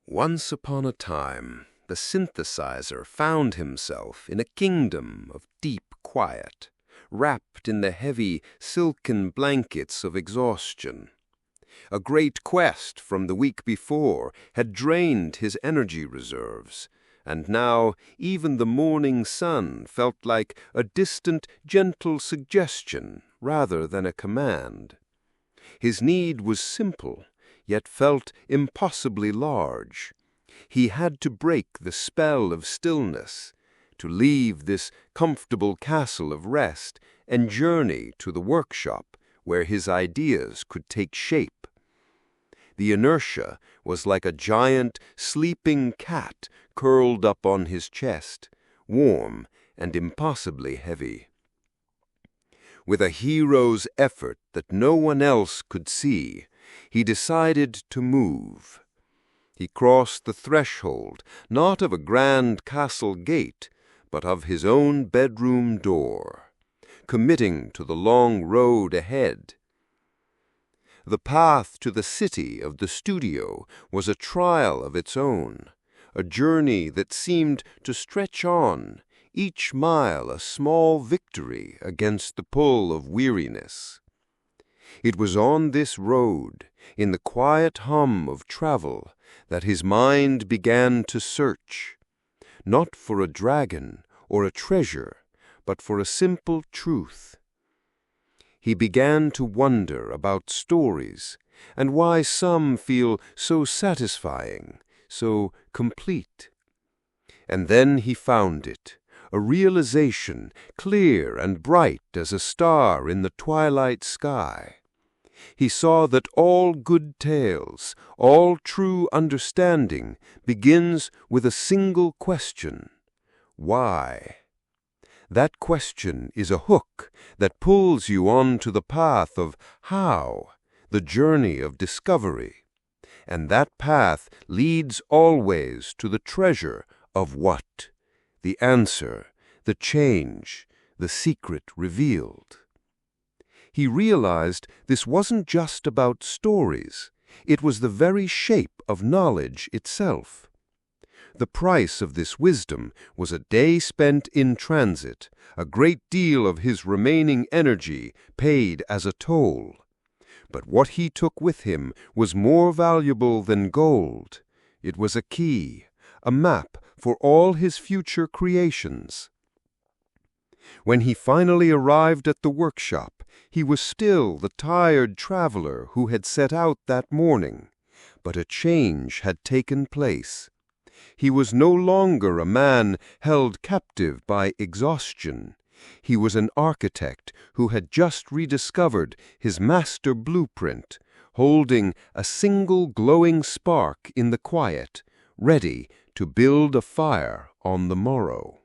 Once upon a time, the synthesizer found himself in a kingdom of deep quiet, wrapped in the heavy, silken blankets of exhaustion. A great quest from the week before had drained his energy reserves, and now even the morning sun felt like a distant, gentle suggestion rather than a command. His need was simple, yet felt impossibly large. He had to break the spell of stillness, to leave this comfortable castle of rest and journey to the workshop where his ideas could take shape. The inertia was like a giant, sleeping cat curled up on his chest, warm and impossibly heavy. With a hero's effort that no one else could see, he decided to move. He crossed the threshold, not of a grand castle gate, but of his own bedroom door, committing to the long road ahead. The path to the city of the studio was a trial of its own, a journey that seemed to stretch on, each mile a small victory against the pull of weariness. It was on this road, in the quiet hum of travel, that his mind began to search, not for a dragon or a treasure, but for a simple truth. He began to wonder about stories, and why some feel so satisfying, so complete. And then he found it, a realization clear and bright as a star in the twilight sky. He saw that all good tales, all true understanding, begins with a single question: why? That question is a hook that pulls you onto the path of how, the journey of discovery. And that path leads always to the treasure of what, the answer, the change, the secret revealed. He realized this wasn't just about stories. It was the very shape of knowledge itself. The price of this wisdom was a day spent in transit, a great deal of his remaining energy paid as a toll. But what he took with him was more valuable than gold. It was a key, a map for all his future creations. When he finally arrived at the workshop, he was still the tired traveler who had set out that morning, but a change had taken place. He was no longer a man held captive by exhaustion. He was an architect who had just rediscovered his master blueprint, holding a single glowing spark in the quiet, ready to build a fire on the morrow.